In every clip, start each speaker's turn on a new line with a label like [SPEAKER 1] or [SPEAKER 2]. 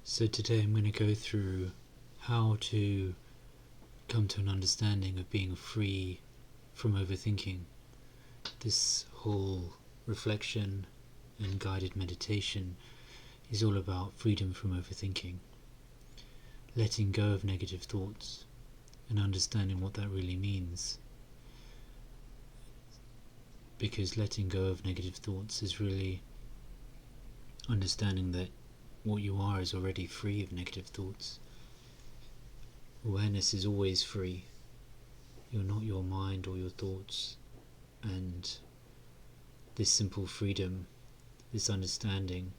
[SPEAKER 1] So today I'm going to go through how to come to an understanding of being free from overthinking. This whole reflection and guided meditation is all about freedom from overthinking, letting go of negative thoughts and understanding what that really means. Because letting go of negative thoughts is really understanding that what you are is already free of negative thoughts. Awareness is always free. You're not your mind or your thoughts. And this simple freedom, this understanding,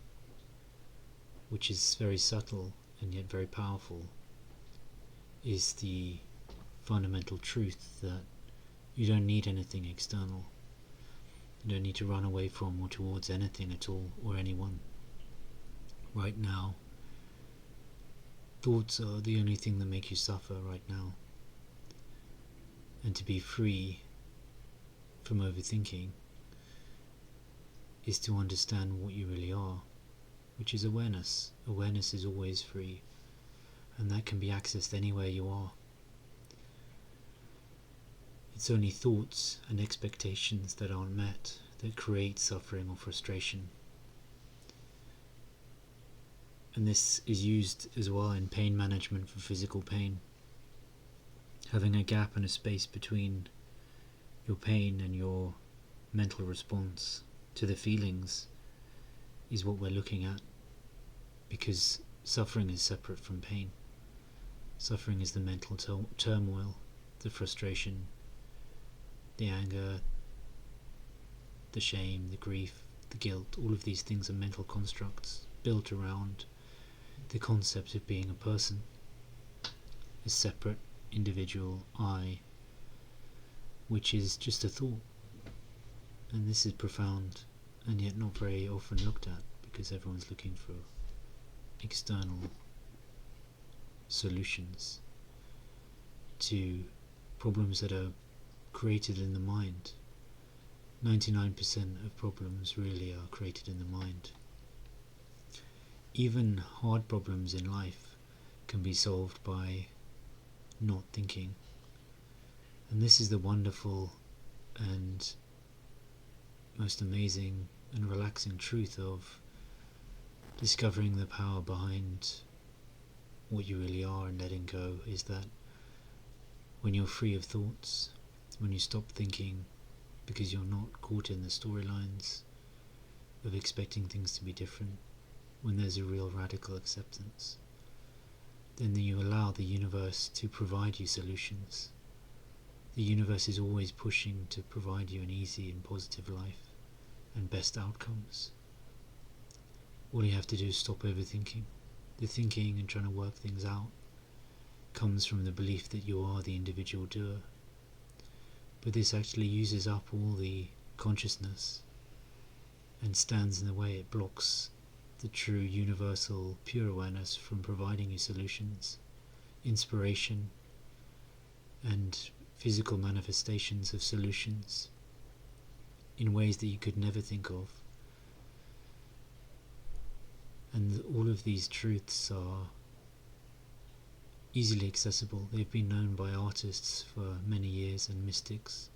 [SPEAKER 1] which is very subtle and yet very powerful, is the fundamental truth that you don't need anything external. You don't need to run away from or towards anything at all or anyone. Right now, thoughts are the only thing that make you suffer right now. And to be free from overthinking is to understand what you really are, which is awareness. Awareness is always free, and that can be accessed anywhere you are. It's only thoughts and expectations that aren't met that create suffering or frustration. And this is used as well in pain management for physical pain. Having a gap and a space between your pain and your mental response to the feelings is what we're looking at, because suffering is separate from pain. Suffering is the mental turmoil, the frustration, the anger, the shame, the grief, the guilt. All of these things are mental constructs built around the concept of being a person, a separate individual I, which is just a thought. And this is profound and yet not very often looked at, because everyone's looking for external solutions to problems that are created in the mind. 99% of problems really are created in the mind. Even hard problems in life can be solved by not thinking. And this is the wonderful and most amazing and relaxing truth of discovering the power behind what you really are and letting go, is that when you're free of thoughts, when you stop thinking because you're not caught in the storylines of expecting things to be different, when there's a real radical acceptance, then you allow the universe to provide you solutions. The universe is always pushing to provide you an easy and positive life and best outcomes. All you have to do is stop overthinking. The thinking and trying to work things out comes from the belief that you are the individual doer. But this actually uses up all the consciousness and stands in the way. It blocks the true universal pure awareness from providing you solutions, inspiration, and physical manifestations of solutions in ways that you could never think of. And all of these truths are easily accessible. They've been known by artists for many years and mystics.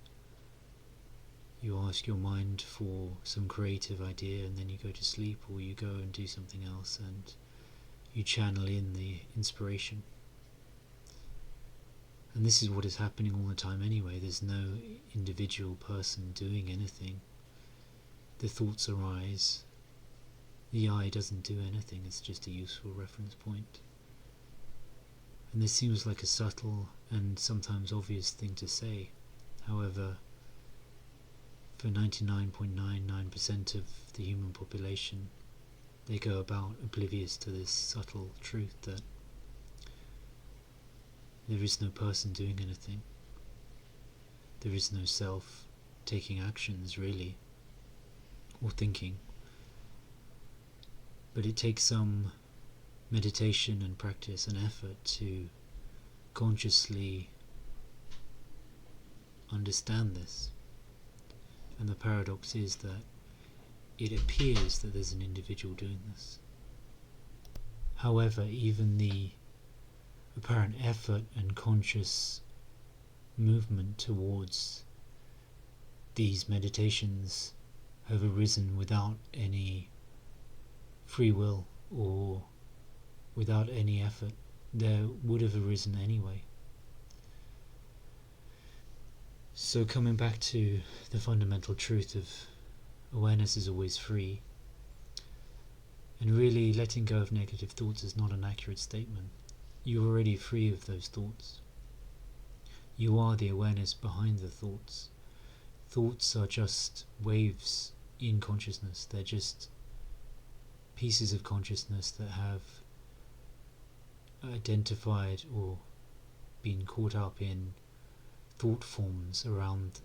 [SPEAKER 1] You ask your mind for some creative idea and then you go to sleep, or you go and do something else and you channel in the inspiration. And this is what is happening all the time anyway. There's no individual person doing anything. The thoughts arise. The I doesn't do anything, it's just a useful reference point. And this seems like a subtle and sometimes obvious thing to say. However, for 99.99% of the human population, they go about oblivious to this subtle truth that there is no person doing anything. There is no self taking actions, really, or thinking. But it takes some meditation and practice and effort to consciously understand this. And the paradox is that it appears that there's an individual doing this. However, even the apparent effort and conscious movement towards these meditations have arisen without any free will or without any effort. They would have arisen anyway. So coming back to the fundamental truth of awareness is always free, and really letting go of negative thoughts is not an accurate statement. You're already free of those thoughts. You are the awareness behind the thoughts. Thoughts are just waves in consciousness. They're just pieces of consciousness that have identified or been caught up in thought forms around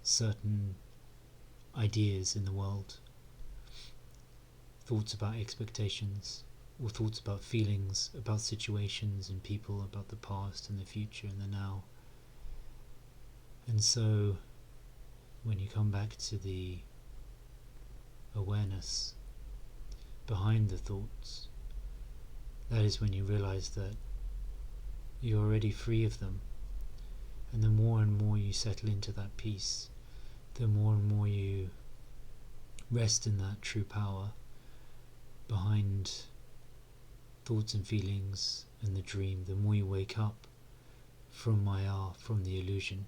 [SPEAKER 1] certain ideas in the world. Thoughts about expectations, or thoughts about feelings, about situations and people, about the past and the future and the now. And so when you come back to the awareness behind the thoughts, that is when you realize that you're already free of them. And the more and more you settle into that peace, the more and more you rest in that true power behind thoughts and feelings and the dream, the more you wake up from Maya, from the illusion,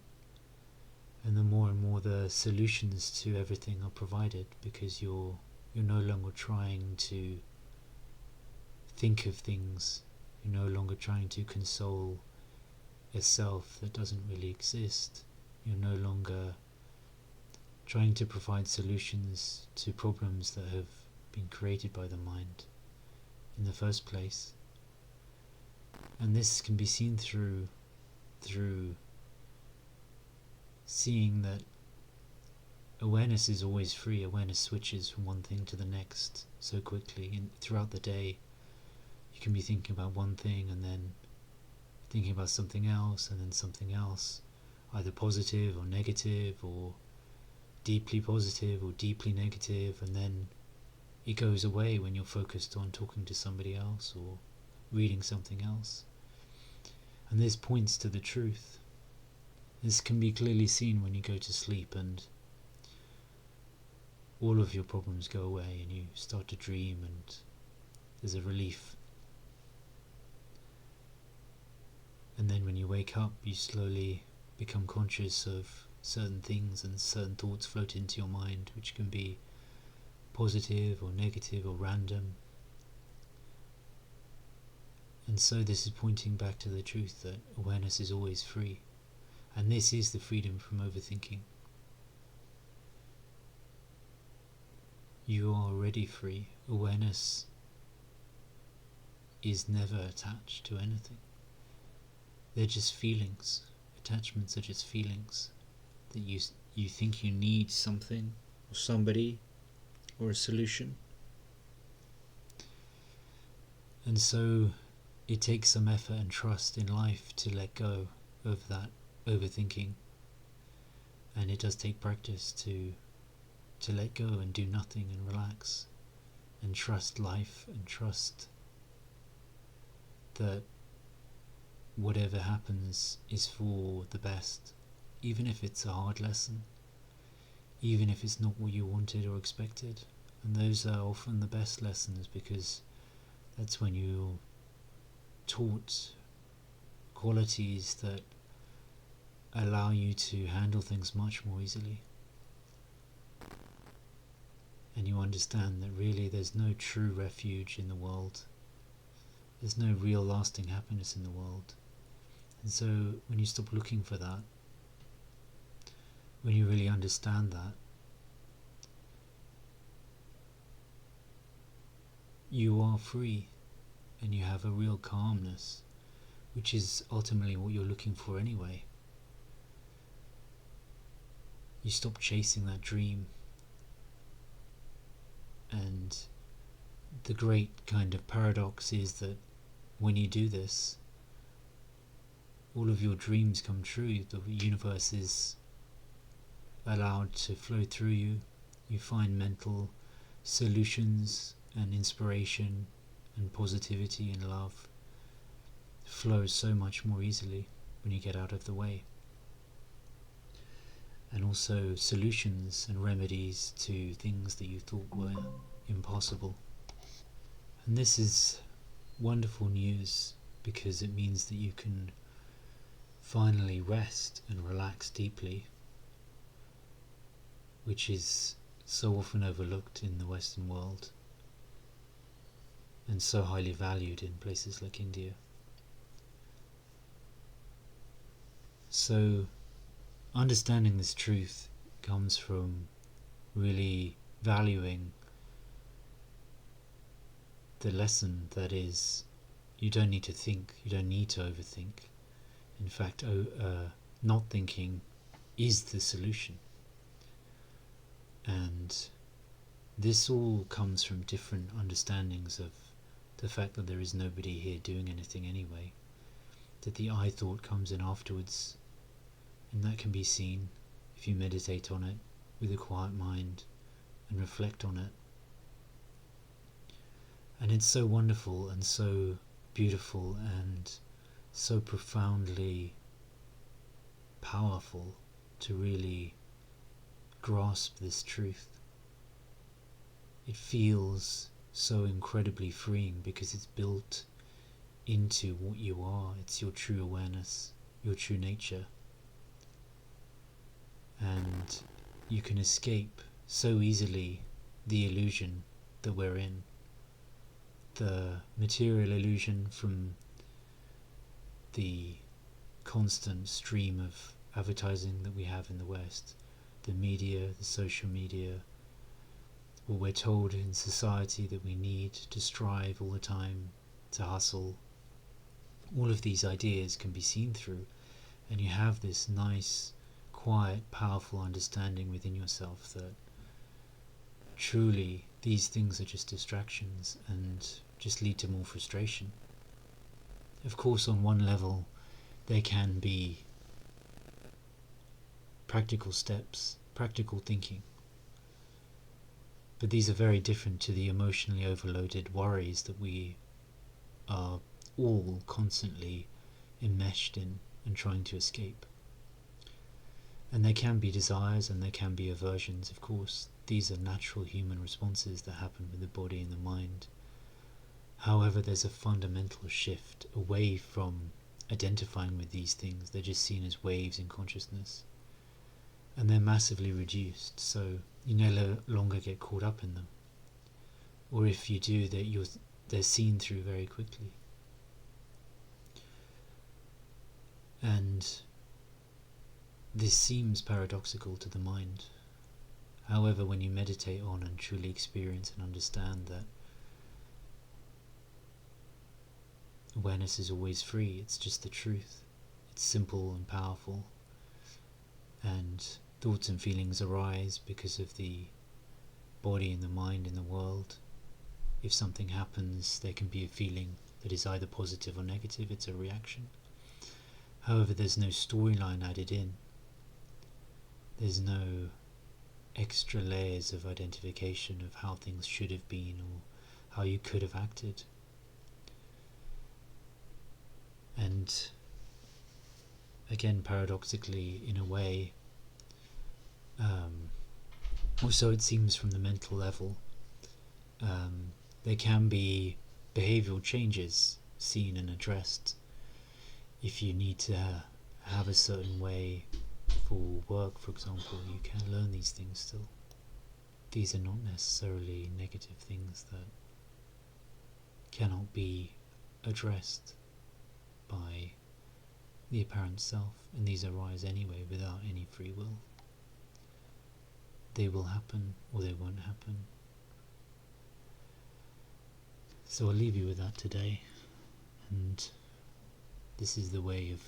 [SPEAKER 1] and the more and more the solutions to everything are provided, because you're no longer trying to think of things, you're no longer trying to console a self that doesn't really exist, you're no longer trying to provide solutions to problems that have been created by the mind in the first place. And this can be seen through seeing that awareness is always free. Awareness switches from one thing to the next so quickly, and throughout the day you can be thinking about one thing and then thinking about something else and then something else, either positive or negative, or deeply positive or deeply negative, and then it goes away when you're focused on talking to somebody else or reading something else. And this points to the truth. This can be clearly seen when you go to sleep and all of your problems go away and you start to dream, and there's a relief. And then when you wake up, you slowly become conscious of certain things, and certain thoughts float into your mind, which can be positive or negative or random. And so this is pointing back to the truth that awareness is always free, and this is the freedom from overthinking. You are already free. Awareness is never attached to anything. They're just feelings. Attachments are just feelings that you think you need something or somebody or a solution. And so it takes some effort and trust in life to let go of that overthinking, and it does take practice to let go and do nothing and relax and trust life and trust that whatever happens is for the best, even if it's a hard lesson, even if it's not what you wanted or expected. And those are often the best lessons, because that's when you're taught qualities that allow you to handle things much more easily. And you understand that really there's no true refuge in the world. There's no real lasting happiness in the world. And so when you stop looking for that, when you really understand that, you are free and you have a real calmness, which is ultimately what you're looking for anyway. You stop chasing that dream, and the great kind of paradox is that when you do this, all of your dreams come true. The universe is allowed to flow through you. You find mental solutions and inspiration and positivity and love flows so much more easily when you get out of the way. And also solutions and remedies to things that you thought were impossible. And this is wonderful news because it means that you can finally rest and relax deeply, which is so often overlooked in the Western world and so highly valued in places like India. So understanding this truth comes from really valuing the lesson that is, you don't need to think, you don't need to overthink. In fact, not thinking is the solution. And this all comes from different understandings of the fact that there is nobody here doing anything anyway, that the I thought comes in afterwards, and that can be seen if you meditate on it with a quiet mind and reflect on it. And it's so wonderful and so beautiful and so profoundly powerful to really grasp this truth. It feels so incredibly freeing because it's built into what you are. It's your true awareness, your true nature. And you can escape so easily the illusion that we're in. The material illusion from the constant stream of advertising that we have in the West, the media, the social media, what we're told in society that we need to strive all the time, to hustle. All of these ideas can be seen through, and you have this nice, quiet, powerful understanding within yourself that truly these things are just distractions and just lead to more frustration. Of course, on one level, they can be practical steps, practical thinking. But these are very different to the emotionally overloaded worries that we are all constantly enmeshed in and trying to escape. And there can be desires and there can be aversions, of course. These are natural human responses that happen with the body and the mind. However, there's a fundamental shift away from identifying with these things. They're just seen as waves in consciousness. And they're massively reduced, so you no longer get caught up in them. Or if you do, they're seen through very quickly. And this seems paradoxical to the mind. However, when you meditate on and truly experience and understand that awareness is always free, it's just the truth. It's simple and powerful. And thoughts and feelings arise because of the body and the mind in the world. If something happens, there can be a feeling that is either positive or negative. It's a reaction. However, there's no storyline added in. There's no extra layers of identification of how things should have been or how you could have acted. And again, paradoxically, in a way, also it seems from the mental level, there can be behavioural changes seen and addressed. If you need to have a certain way for work, for example, you can learn these things still. These are not necessarily negative things that cannot be addressed by the apparent self, and these arise anyway without any free will. They will happen or they won't happen. So I'll leave you with that today, and this is the way of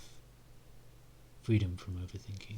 [SPEAKER 1] freedom from overthinking.